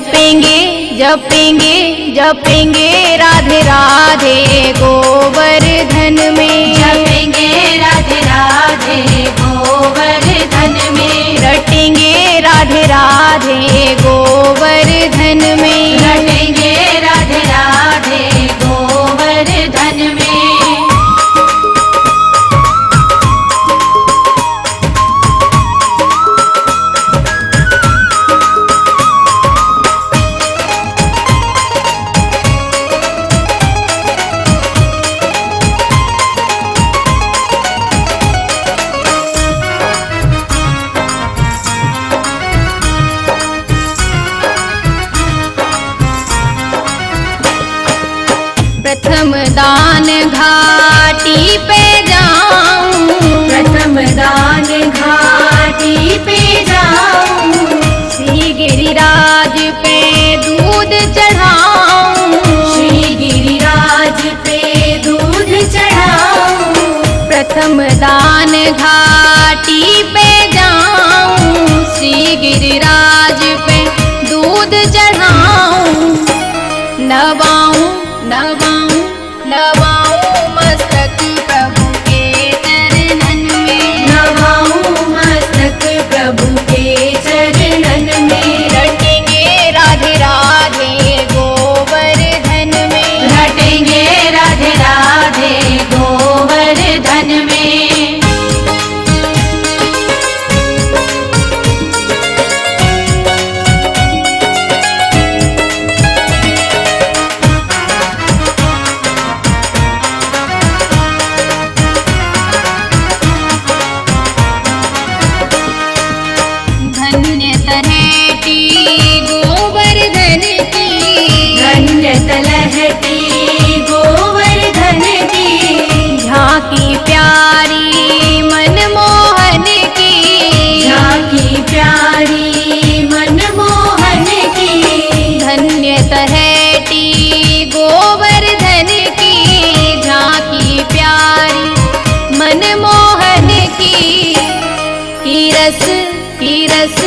जपेंगे जपेंगे जपेंगे राधे राधे गोवर्धन में, जपेंगे राधे राधे गोवर्धन में, रटेंगे राधे राधे गोवर्धन में, रटेंगे राधे राधे गोवर्धन में। प्रथम दान घाटी पे जाऊं, प्रथम दान घाटी पे जाऊं, श्री गिरिराज पे दूध चढ़ाऊं, श्री गिरिराज पे दूध चढ़ाऊं। प्रथम दान घाटी पे जाऊं, श्री गिरिराज पे दूध चढ़ाऊं, नवाऊं नवाऊं नवाऊं मस्तक प्रभु के चरणन में, नवाऊं मस्तक प्रभु के चरणन में, रटेंगे राधे राधे गोवर्धन में, रटेंगे राधे राधे गोवर्धन में। धन्य तलहटी गोवर्धन की, धन्य तलहटी गोवर्धन की, झांकी प्यारी मनमोहन की, झांकी प्यारी मनमोहन की, धन्य तलहटी गोवर्धन की, झांकी प्यारी मनमोहन की, रस की रस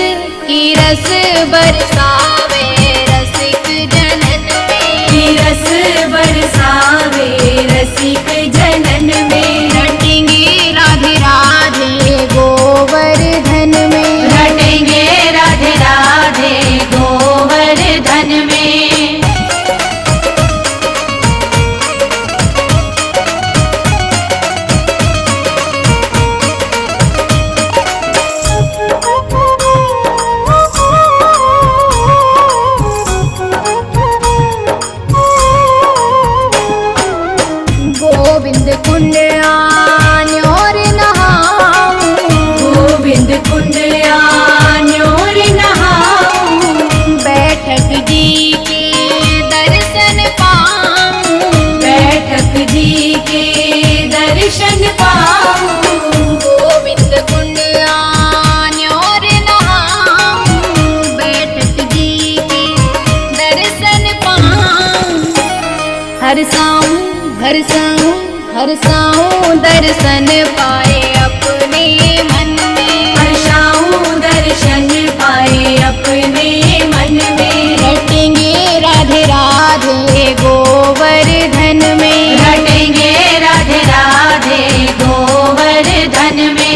की रस बरसावे रसिक जनन में, की रस बरसावे रसिक जनन में, रटेंगे राधे राधे गोवर्धन में, रटेंगे राधे राधे गोवर्धन में। गोविंद कुंड आन्योर नहाऊं, गोविंद कुंड आन्योर नहाऊं, बैठक जी के दर्शन पाऊं, बैठक जी के दर्शन पाऊं। गोविंद कुंड आन्योर नहाऊं, बैठक जी के दर्शन पाऊं, हरसाऊं हरसाऊं हरसाऊं दर्शन पाए अपने मन में, हर्षाऊं दर्शन पाए अपने मन में, रटेंगे राधे राधे गोवर्धन में, रटेंगे राधे राधे गोवर्धन में।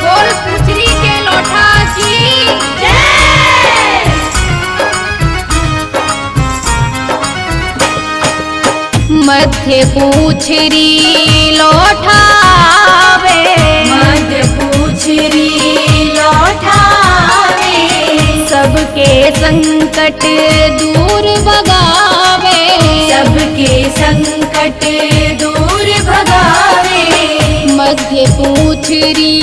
बोल पुचरी के लोठा की जय। मध्य पूछरी लौठावे, मध्य पूछरी लौटावे, सबके संकट दूर भगावे, सबके संकट दूर भगावे, मध्य पूछरी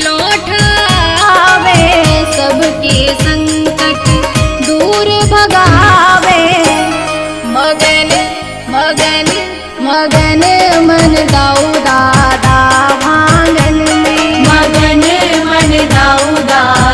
लौटावे, सबके संकट दूर भगावे, मगन मगन मगन मन दाऊ दादा भांगन में, मगन मन दाऊ दादा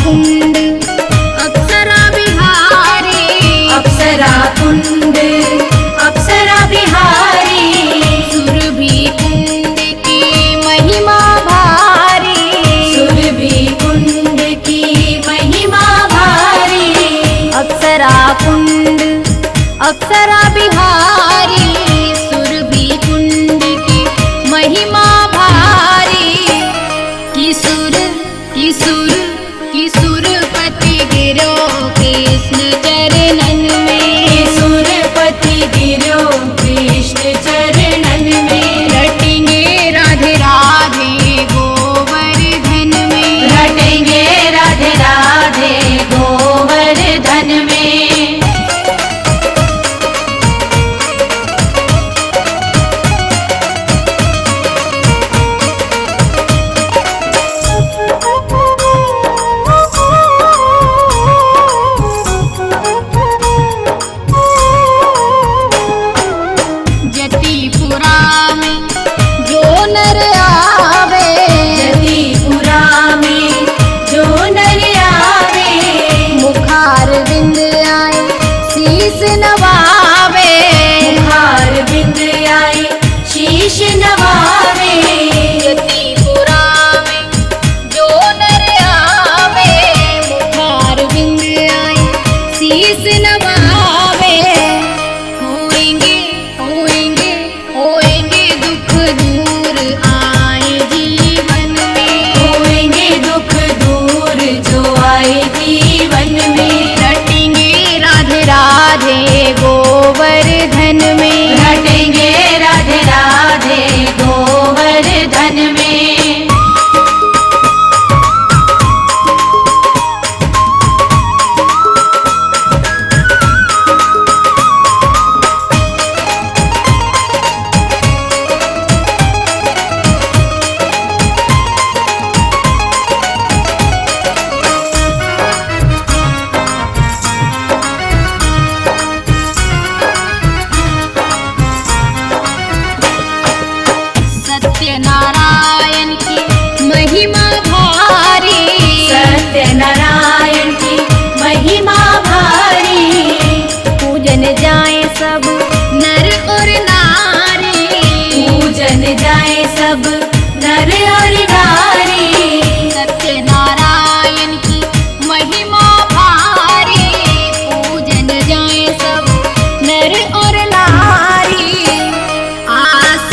कुंड अप्सरा बिहारी, अप्सरा कुंड अप्सरा बिहारी, सुरभि कुंड की महिमा भारी, सुरभि कुंड की महिमा भारी, अप्सरा कुंड अप्सरा बिहारी, सुरभि कुंड की महिमा भारी। किशोर किशोर किशोरपति गिरो कृष्ण चरणन में, सुरपति गिरो कृष्ण चरणन में, रटेंगे राधे राधे गोवर्धन में, रटेंगे राधे राधे गोवर्धन में। जतिपुरा में जो नर आवे, जतिपुरा में जो नर आवे, मुखार बिंद आए शीस नवावे, मुखार बिंद आए शीश नवावे, जतिपुरा में जो नर आवे, मुखार बिंद आए शीस नवावे। होएंगे होएंगे होएंगे दुख दूर आए जीवन में, होएंगे दुख दूर जो आए जीवन में, रटेंगे राधे राधे गोवर्धन में, रटेंगे राधे राधे गोवर्धन में। सत्यनारायण की महिमा भारी, सत्यनारायण की महिमा भारी, पूजन जाए सब नर और नारी, पूजन जाए सब नर और नारी, सत्यनारायण की महिमा भारी, पूजन जाए सब नर और नारी। आस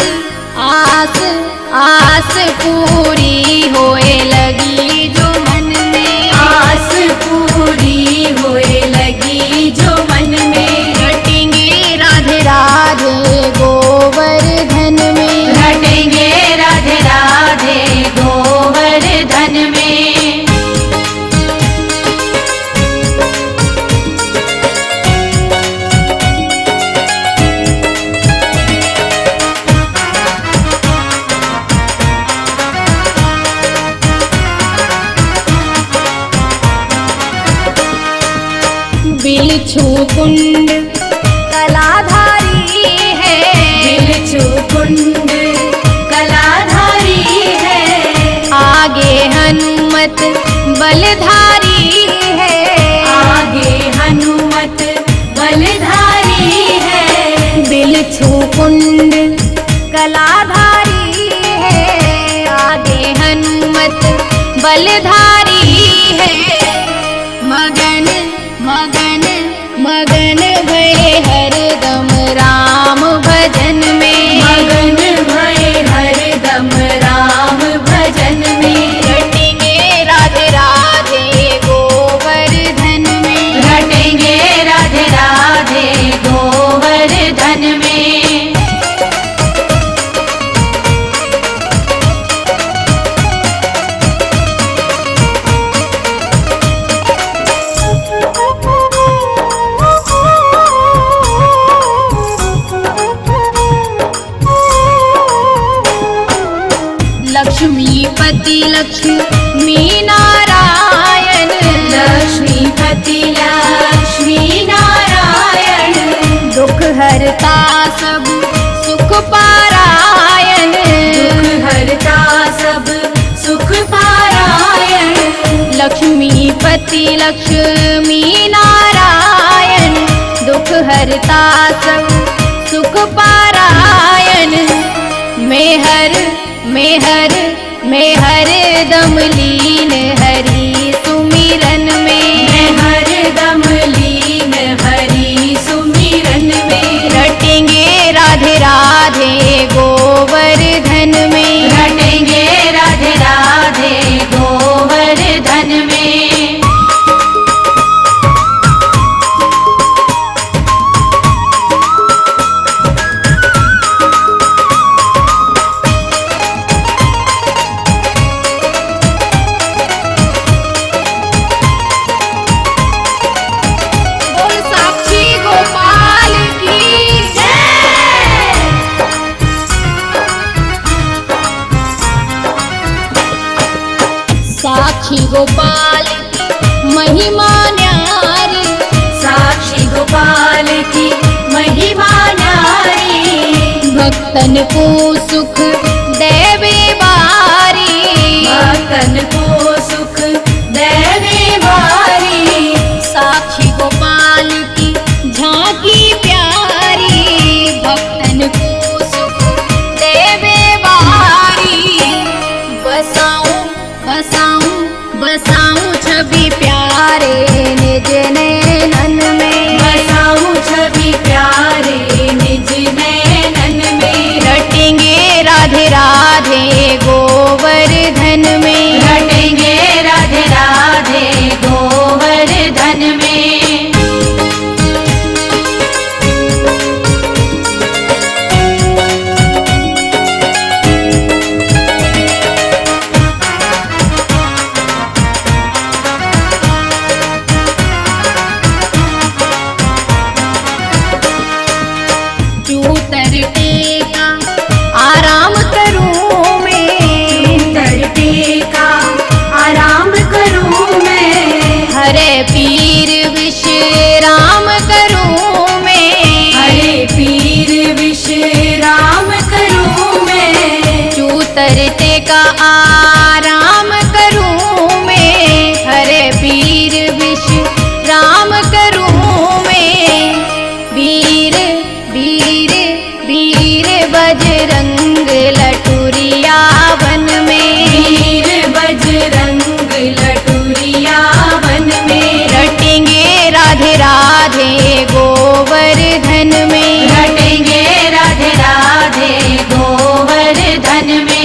आस आस पूरी होए लगी जो मन में, आस पूरी होए लगी जो मन में, रटेंगे राधे राधे गोवर्धन में, रटेंगे राधे राधे गोवर्धन में। बिलछू कुंड कलाधारी है, बिलछू कुंड कलाधारी है, आगे हनुमत बलधारी है, आगे हनुमत बलधारी है, बिलछू कुंड कलाधारी है, आगे हनुमत बलधारी है। मगन मगन मगन भये हरदम राम भजन में, मगन भये हरदम राम भजन में, रटेंगे राधे राधे गोवर्धन में, रटेंगे राधे राधे गोवर्धन में। लक्ष्मीपति लक्ष्मी नारायण, लक्ष्मीपति लक्ष्मी नारायण, दुख हरता सब सुख पारायण, दुख हरता सब सुख पारायण, लक्ष्मीपति लक्ष्मी नारायण, दुख हरता सब सुख पारायण। मेहर मेहर मेहर दम लीन हरि सुमिरन में, मैं हरदम लीन हरि सुमिरन में। रटेंगे राधे राधे गोवर्धन में, रटेंगे राधे राधे गोवर्धन में। बोल साक्षी गोपाल की जय। साक्षी गोपाल की महिमा न्यारी, साक्षी गोपाल की महिमा न्यारी। भक्तन को सुख देवे बारी, भक्तन को सुख देवे बारी। साक्षी गोपाल की झांकी प्यारी, भक्तन को सुख देवे बारी। बसाऊं बसाऊं बसाऊं छवि प्यारे निज नैनन में, बसाऊं छवि प्यारे निज नैनन में। रटेंगे राधे राधे गोवर्धन में, रटेंगे राधे राधे गोवर्धन में। चूतर टेका आराम करूं मैं, तरटे का आराम करूं मैं। हरे पीर विश्राम करूं मैं, हरे पीर विश्राम करूं मैं। चूतर टेका आराम करूं मैं, हरे पीर विश्राम करूं मैं। वीर वीर वीर बजरंग लटुरिया वन में, वीर बजरंग लटुरिया वन में। रटेंगे राधे राधे गोवर्धन में, रटेंगे राधे राधे गोवर्धन में।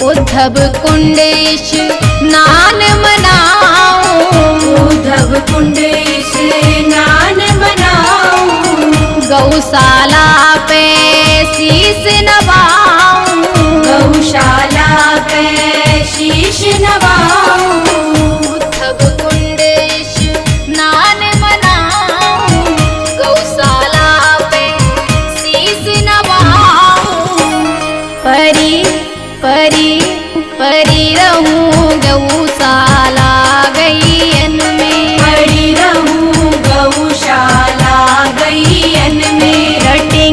उद्धव कुंडेश नान मनाऊं, उद्धव कुंडेश नान बनाऊं। गौशाला पे शीश नवाऊं, गौशाला पे शीश नवाऊं। उद्धव कुंडेश नान मनाऊं, गौशाला पे शीश नवाऊं। परी परी परी रहूं गौशाला गैयन में, पड़ी रहूं गौशाला गैयन में। रटे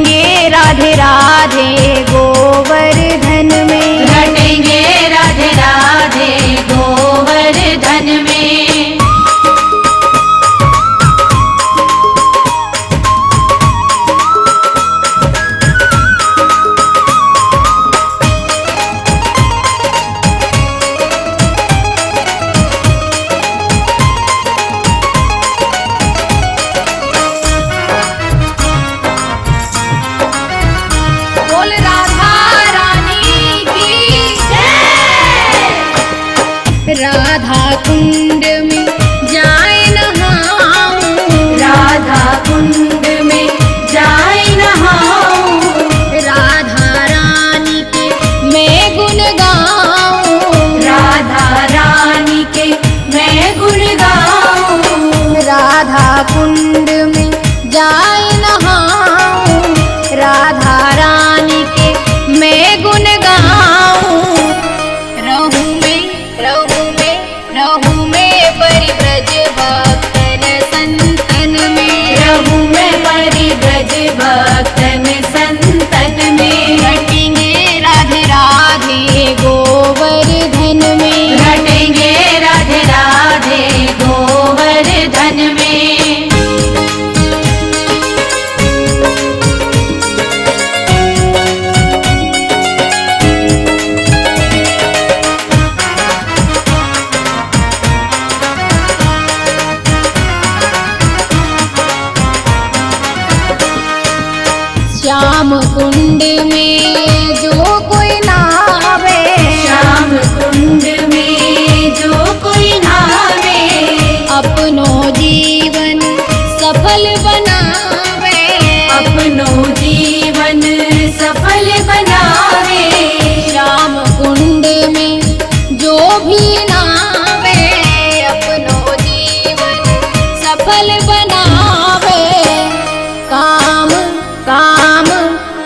श्याम कुंड में जो कोई नहावे, श्याम कुंड में जो कोई नहावे, अपनो जीवन सफल बनावे, अपनो जीवन सफल बनावे। श्याम कुंड में जो भी नहावे, अपनो जीवन सफल बनावे। काम काम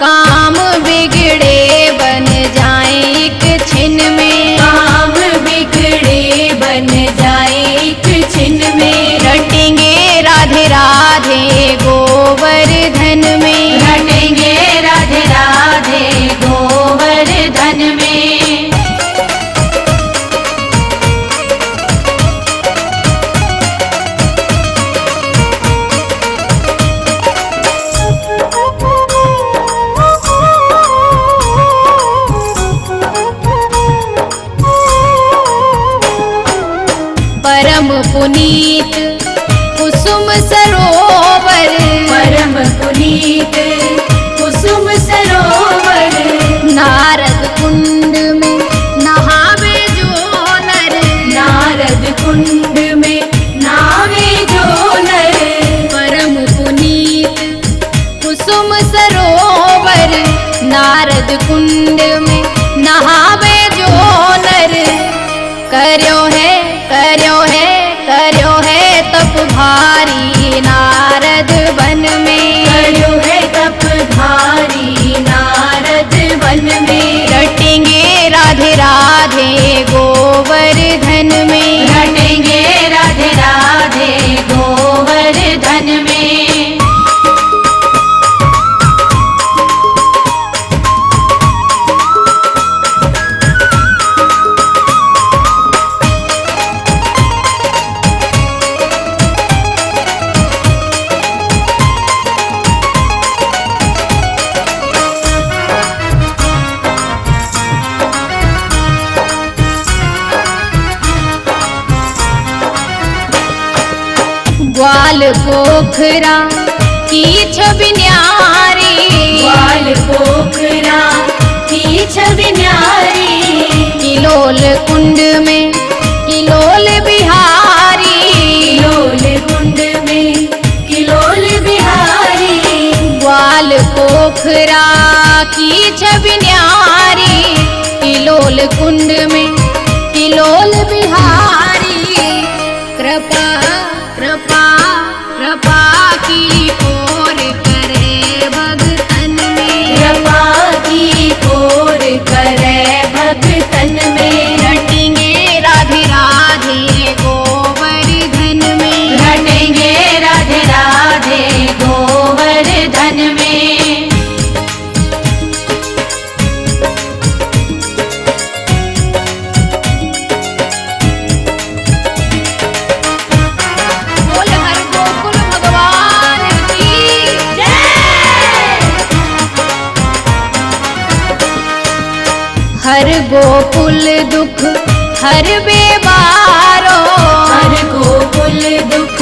काम बिगड़े बन जाए एक छिन में, काम बिगड़े बन जाए एक छिन में, रटेंगे राधे राधे गोवर्धन में, रटेंगे राधे राधे गोवर्धन में। परम पुनीत कुसुम सरोवर, परम पुनीत कुसुम सरोवर, नारद कुंड में नहावे जो नर, नारद कुंड में नहावे जो नर, परम पुनीत कुसुम सरोवर, नारद कुंड में नहावे जो नर। कर्यो है तप भारी नारद वन में, कर्यो है तप भारी नारद वन में, रटेंगे राधे राधे गोवर्धन में, रटेंगे राधे राधे गोवर्धन में। ग्वाल पोखरा की छवि न्यारी, ग्वाल पोखरा की छवि न्यारी, किलोल कुंड में किलोल बिहारी, किलोल कुंड में किलोल बिहारी, ग्वाल पोखरा की छवि न्यारी, किलोल कुंड में किलोल बिहारी। कृपा कृपा कृपा की ओर करे भगतन में, कृपा की ओर करे भगतन में, रटेंगे राधे राधे गोवर्धन में, रटेंगे राधे राधे गोवर्धन में। बोल हर गोकुल भगवान की जय। हर गोकुल दुख हर बेबारो, हर गोकुल दुख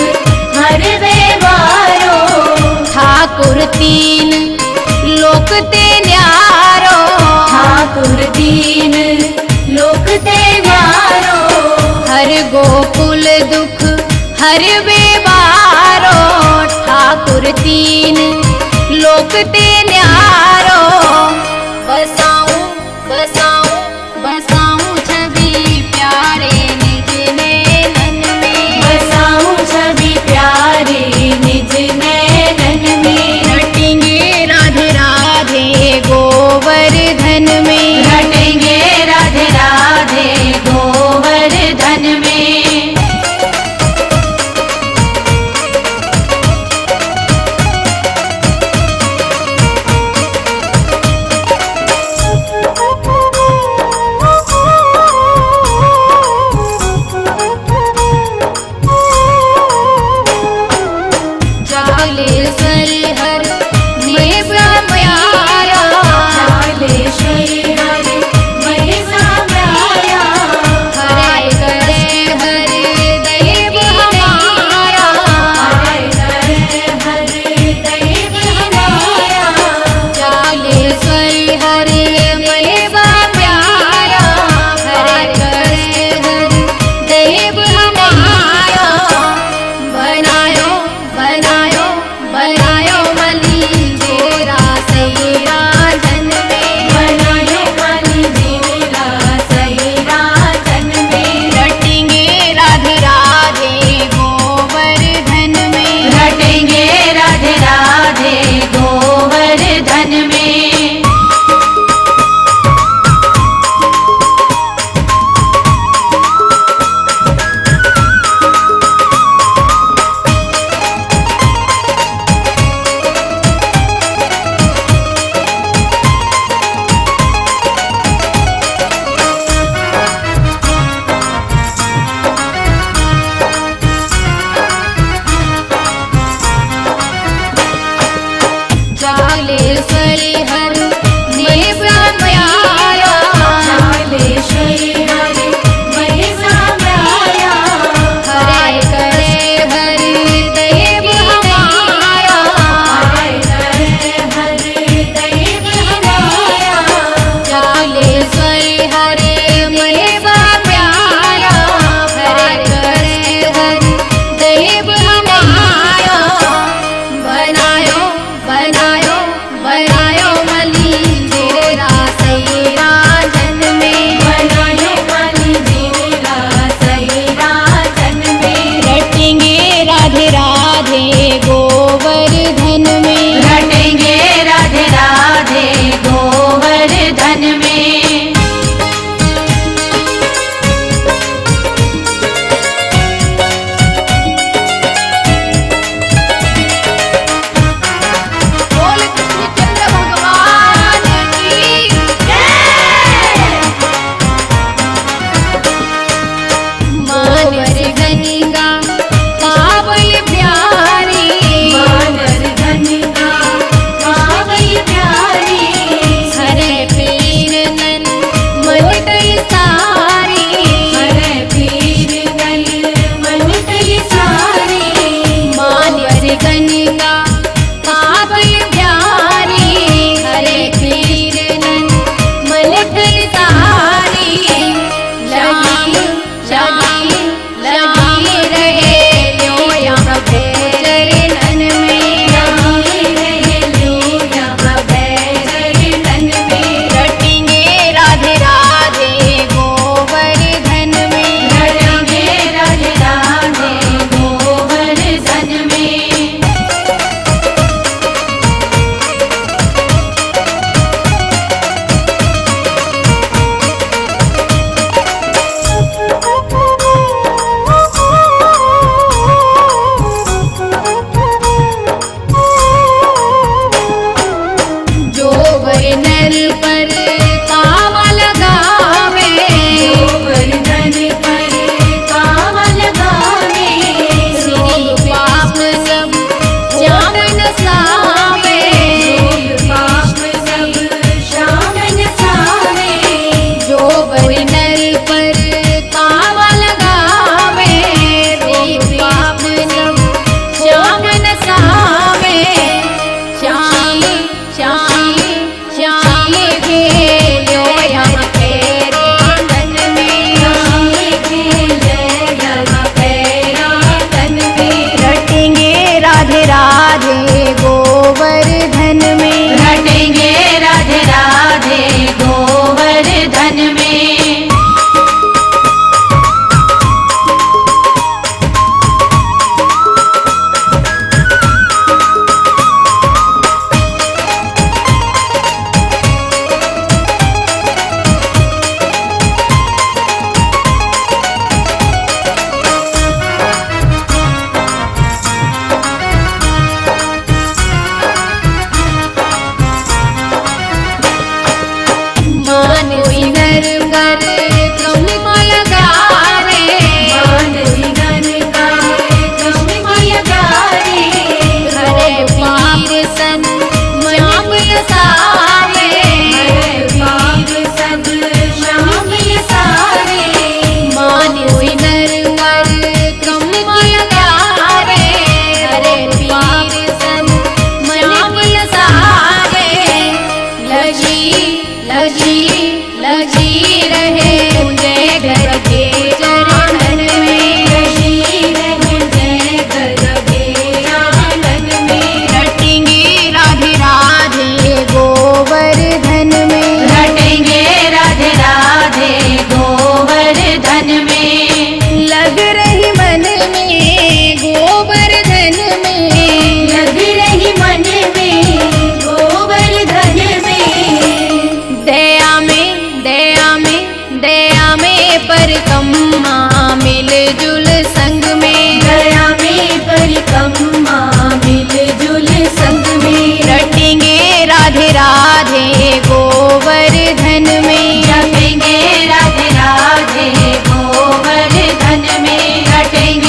हर बेवारो, ठाकुर तीन लोक ते न्यारो, ठाकुर दीन लोक ते न्यारो, हर गोकुल दुख हर बेबारो, ठाकुर तीन लोक ते न्यारो। बसाऊं बसाऊं बसाऊं छवि प्यारे निज नैनन में, बसाऊं छवि प्यारे निज नैनन में, रटेंगे राधे राधे गोवर्धन में, रटेंगे राधे राधे गोवर्धन में। राधे गोवर्धन में। रटेंगे राधे राधे गोवर्धन में। बोल कृष्णचंद्र भगवान की जय। मानस गंगा कावल प्यारी, मानस गंगा कावल प्यारी। हरे पीर नन मन कई सारी, हरे पीर नल मन कई सारी। मानस गंगा कावल प्यारी, हरे पीर नन मन कई सारी। लगी लगी लगी रहे लो यहाँ पे चरणन में, लगी रहे लो यहाँ बैरन में। रटेंगे राधे राधे गोवर्धन में। रटेंगे राधे राधे गोवर्धन में। जो नर पर कावल गावे, गोवर्धन पर कावल गावे। श्री पाप सब श्यामन सावे। पाप सब श्यामन सावे। जो नर पर कावल गावे, श्री पाप सब श्यामन सावे। श्याम श्याम श्याम खेलो यहाँ तेरे आंगन में, श्याम खेले यहाँ पैरातन में। रटेंगे राधे राधे गोवर्धन में। रटेंगे राधे राधे गोवर्धन में। मान विनर कर कमल गारे, मानसी गन गाए कमल गाए। हरे पाप सन श्याम सारे। हरे पाप सब श्याम सारे। मान विनर कर कमल गारे, हरे पाप सन श्याम सारे। लगी रहे मुझे घर के चरणन में, लगी रहे जय गरबे आंगन में। रटेंगे राधे राधे गोवर्धन में। रटेंगे राधे राधे गोवर्धन में। लग रही मन में गोवर्धन में, लग रही मन में गोवर्धन में। दया में दया में दया में परिक्रमा मिलजुल संग में, दया में परिक्रमा मिलजुल संग में। रटेंगे राधे राधे गोवर्धन में। जपेंगे राधे राधे गोवर्धन में। रटेंगे